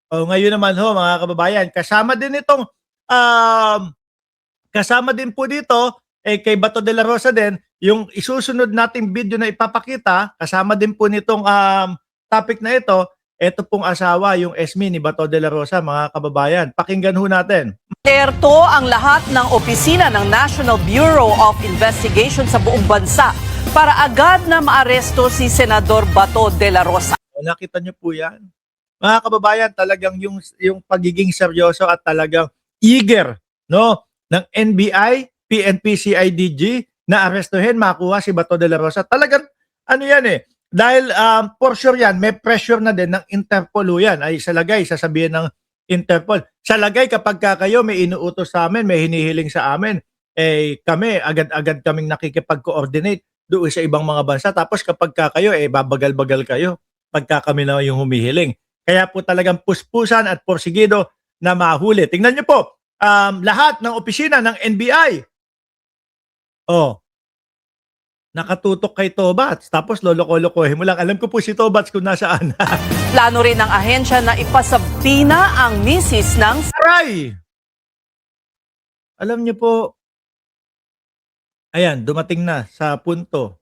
Oh, ngayon naman ho mga kababayan, kasama din po dito kay Bato de la Rosa din yung isusunod nating video na ipapakita, kasama din po nitong topic na ito. Ito pong asawa, yung Esme ni Bato de la Rosa, mga kababayan. Pakinggan ho natin. Alerto ang lahat ng opisina ng National Bureau of Investigation sa buong bansa para agad na maaresto si Senador Bato de la Rosa. Nakita niyo po yan? Mga kababayan, talagang yung pagiging seryoso at talagang eager, no, ng NBI, PNP, CIDG na arestuhin, makuha si Bato de la Rosa. Talagang ano yan dahil for sure yan, may pressure na din ng Interpol yan. Ay salagay, sasabihin ng Interpol. Salagay kapag kayo may inuutos sa amin, may hinihiling sa amin, kami, agad-agad kaming nakikipag-coordinate doon sa ibang mga bansa. Tapos kapag kayo, babagal-bagal kayo pagka kami na yung humihiling. Kaya po talagang puspusan at porsigido na mahuli. Tingnan niyo po, lahat ng opisina ng NBI, nakatutok kay Tobats. Tapos loloko-lokohin mo lang. Alam ko po si Tobats kung nasaan. Plano rin ng ahensya na ipasabina ang misis ng Aray! Alam niyo po, ayan, dumating na sa punto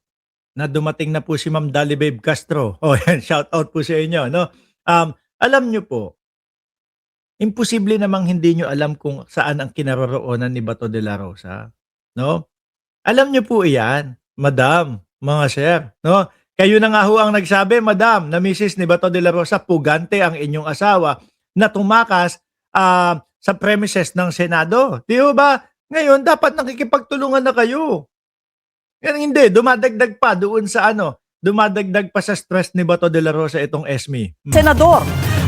na dumating na po si Ma'am Dalibabe Castro. Yan, shout out po sa inyo, no? Alam niyo po, imposible namang hindi niyo alam kung saan ang kinaroroonan ni Bato de la Rosa, no? Alam niyo po iyan, Madam, mga sir, no? Kayo na nga ho ang nagsabi, Madam, na Mrs. ni Bato de la Rosa, pugante ang inyong asawa na tumakas sa premises ng Senado. Di ba? Ngayon, dapat nakikipagtulungan na kayo. Yan hindi, dumadagdag pa doon sa dumadagdag pa sa stress ni Bato de la Rosa itong Esme. senador.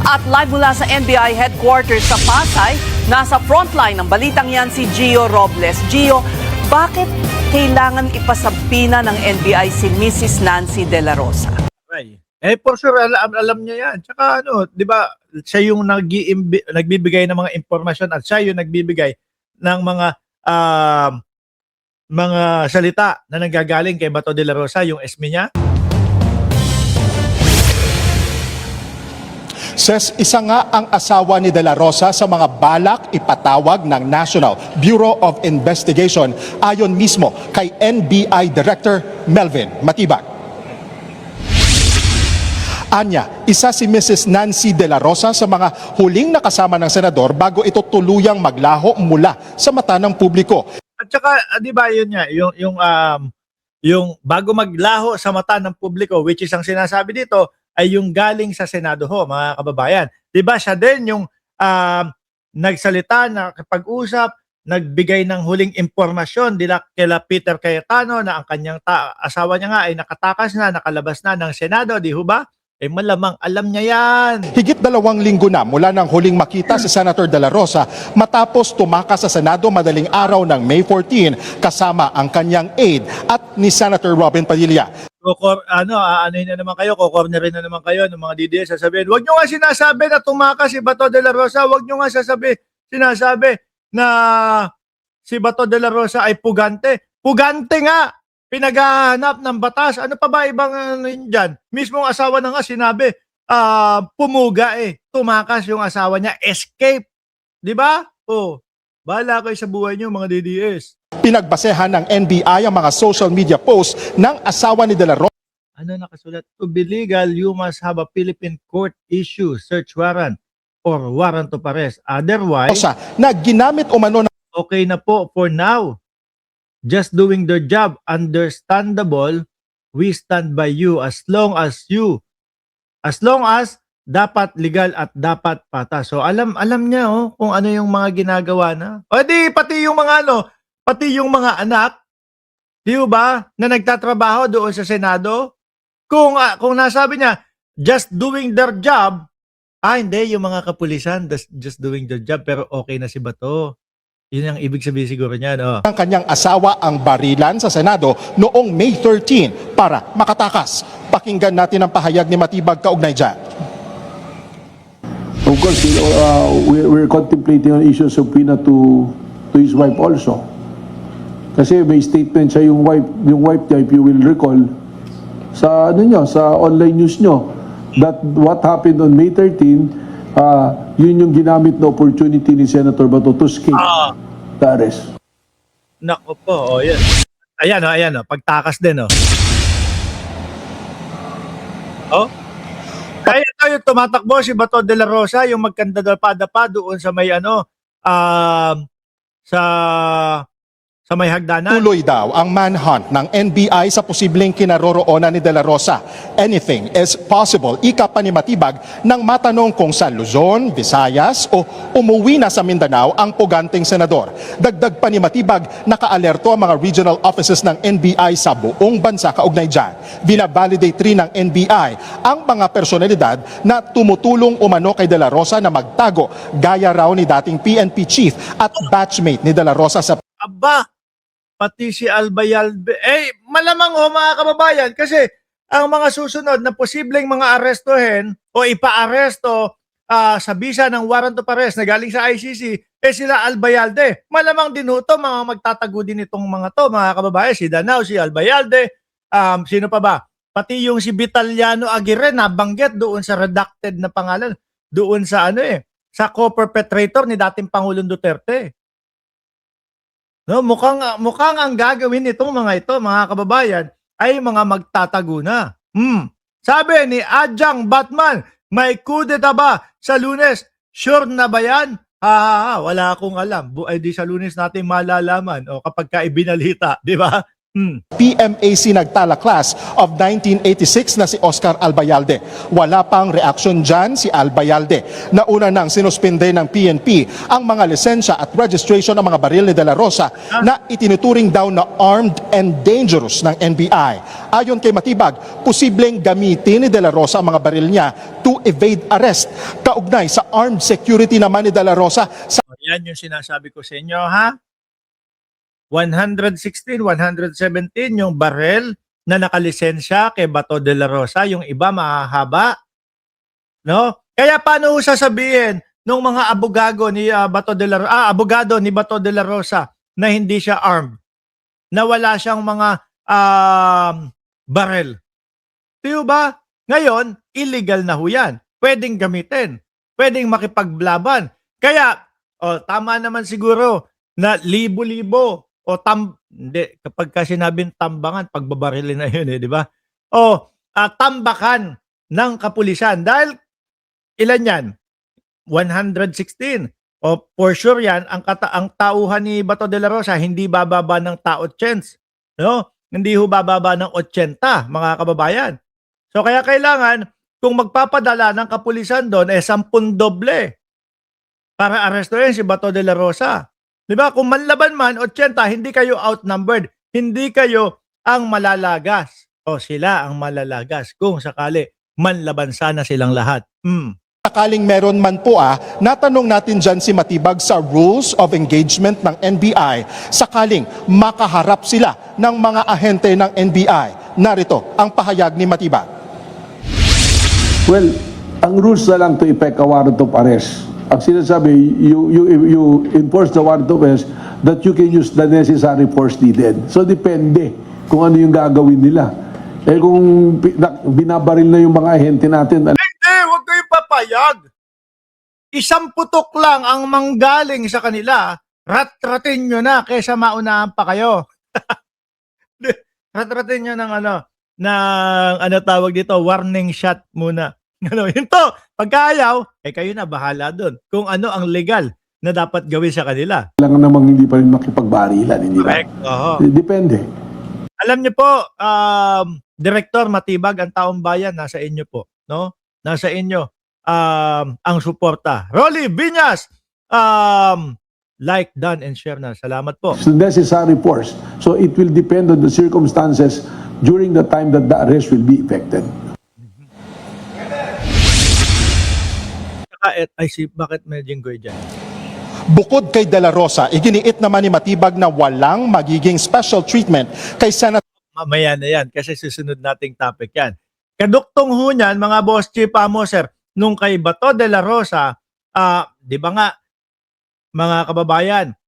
At live mula sa NBI headquarters sa Pasay, nasa frontline ng balitang yan si Gio Robles. Gio, bakit kailangan ipasabina ng NBI si Mrs. Nancy de la Rosa? Right. For sure, alam niya yan. Tsaka di ba, siya yung nagbibigay ng mga impormasyon at siya yung nagbibigay ng mga salita na nanggagaling kay Bato de la Rosa, yung Esme niya. Ses, isa nga ang asawa ni De La Rosa sa mga balak ipatawag ng National Bureau of Investigation ayon mismo kay NBI Director Melvin Matibag. Anya, isa si Mrs. Nancy de la Rosa sa mga huling nakasama ng senador bago ito tuluyang maglaho mula sa mata ng publiko. At saka, di ba yun nga, yung bago maglaho sa mata ng publiko, which is ang sinasabi dito, ay yung galing sa Senado ho, mga kababayan. Di ba siya din yung nagsalita, nakipag-usap, nagbigay ng huling impormasyon kila Peter Cayetano na ang kanyang asawa niya nga ay nakatakas na, nakalabas na ng Senado, di ho ba? Malamang alam niya yan. Higit 2 linggo na mula nang huling makita si Senator De La Rosa matapos tumakas sa Senado madaling araw ng May 14 kasama ang kanyang aide at ni Senator Robin Padilla. Aanohin na naman kayo, kukornerin na naman kayo ng mga DDS, sasabihin, wag nyo nga sinasabi na tumakas si Bato de la Rosa, wag nyo nga sinasabi na si Bato de la Rosa ay pugante. Pugante nga! Pinaghahanap ng batas. Ano pa ba ibang dyan? Mismong asawa na nga sinabi, pumuga tumakas yung asawa niya, escape. Di ba? Bahala kayo sa buhay niyo mga DDS. Pinagbasehan ng NBI ang mga social media posts ng asawa ni De La Rosa. Ano nakasulat? To be legal, you must have a Philippine court issue search warrant or warrant of arrest. Otherwise, Na ginamit umano ng okay na po for now. Just doing their job, understandable, we stand by you as long as dapat legal at dapat patas. So alam niya kung ano yung mga ginagawa na. O di pati yung mga anak, di ba, na nagtatrabaho doon sa Senado, kung nasabi niya just doing their job, hindi yung mga kapulisan just doing their job pero okay na si Bato. Yun ang ibig sabihin siguro niyan. Ang kanyang asawa ang barilan sa Senado noong May 13 para makatakas. Pakinggan natin ang pahayag ni Matibag kaugnay dyan. Of course, we're contemplating an issue of subpoena to his wife also. Kasi may statement siya yung wife niya, if you will recall, sa sa online news nyo, that what happened on May 13 yun yung ginamit na opportunity ni Senator Bato to escape the arrest. Nako po, yan. Ayan, pagtakas din, Oh. Kaya ito yung tumatakbo si Bato de la Rosa, yung magkandadapa pa doon sa may sa may hagdanan. Tuloy daw ang manhunt ng NBI sa posibleng kinaroroonan ni De La Rosa. Anything is possible. Ika pa ni Matibag nang matanong kung sa Luzon, Visayas o umuwi na sa Mindanao ang puganting senador. Dagdag pa ni Matibag, nakaalerto ang mga regional offices ng NBI sa buong bansa kaugnay dyan. Binabalidate rin ng NBI ang mga personalidad na tumutulong umano kay De La Rosa na magtago, gaya raw ni dating PNP chief at batchmate ni De La Rosa sa Aba, pati si Albayalde. Malamang mga kababayan, kasi ang mga susunod na posibleng mga arestuhin o ipa-aresto sa bisa ng warrant of arrest na galing sa ICC, sila Albayalde. Malamang din ito, mga magtatago din itong mga to, mga kababayan. Si Danao, si Albayalde, sino pa ba? Pati yung si Vitaliano Aguirre, nabanggit doon sa redacted na pangalan, doon sa sa co-perpetrator ni dating Pangulong Duterte. No, mukhang ang gagawin nitong mga ito, mga kababayan, ay mga magtatago na. Sabi ni Adjang Batman, may kudeta ba sa Lunes? Sure na ba yan? Wala akong alam. Di sa Lunes natin malalaman o kapag ka ibinalita, di ba? PMAC nagtala class of 1986 na si Oscar Albayalde. Wala pang reaksyon dyan si Albayalde. Nauna nang sinuspinde ng PNP ang mga lisensya at registration ng mga baril ni De La Rosa na itinuturing daw na armed and dangerous ng NBI. Ayon kay Matibag, posibleng gamitin ni De La Rosa ang mga baril niya to evade arrest. Kaugnay sa armed security naman ni De La Rosa sa Yan yung sinasabi ko sa inyo, ha? 116, 117 yung barel na nakalisensya kay Bato de la Rosa, yung iba mahahaba. No? Kaya paano sasabihin nung mga abogado ni Bato de la Rosa na hindi siya armed, na wala siyang mga barel? Tiyo ba? Ngayon, illegal na ho yan. Pwedeng gamitin. Pwedeng makipaglaban. Kaya, tama naman siguro na libo-libo hindi, kapag ka sinabing tambangan, pagbabarilin na yun, di ba? Tambakan ng kapulisan. Dahil, ilan yan? 116. For sure yan, ang tauhan ni Bato de la Rosa, hindi bababa ng taot chance. No? Hindi ho bababa ng 80, mga kababayan. So, kaya kailangan, kung magpapadala ng kapulisan doon, 10 doble para arestuhin si Bato de la Rosa. Diba? Kung manlaban man, 80, hindi kayo outnumbered. Hindi kayo ang malalagas. Sila ang malalagas. Kung sakali, manlaban sana silang lahat. sakaling meron man po natanong natin dyan si Matibag sa rules of engagement ng NBI sakaling makaharap sila ng mga ahente ng NBI. Narito ang pahayag ni Matibag. Well, ang rules na lang to effect a warrant of arrest. Ang sinasabi, you enforce the warrant of arrest that you can use the necessary force needed. So depende kung ano yung gagawin nila. Kung binabaril na yung mga ahente natin. Hindi, huwag kayo papayag. Isang putok lang ang manggaling sa kanila. Rat-ratin nyo na kaysa maunahan pa kayo. Rat-ratin nyo ng tawag dito, warning shot muna. Yun to, pagkaayaw, kayo na bahala doon. Kung ano ang legal na dapat gawin sa kanila. Kailangan namang hindi pa rin makipagbarilan, hindi ba? Correct. Depende. Alam niyo po, Director Matibag, ang taong bayan, nasa inyo po. No? Nasa inyo ang suporta. Rolly Viñas, like, done, and share na. Salamat po. It's the necessary force. So it will depend on the circumstances during the time that the arrest will be effected. Bakit may jinggoy dyan? Bukod kay De La Rosa, iginiit naman ni Matibag na walang magiging special treatment kay Senator Mamaya na yan kasi susunod nating topic yan. Kaduktong ho niyan, mga boss chief sir, nung kay Bato de la Rosa, di ba nga, mga kababayan,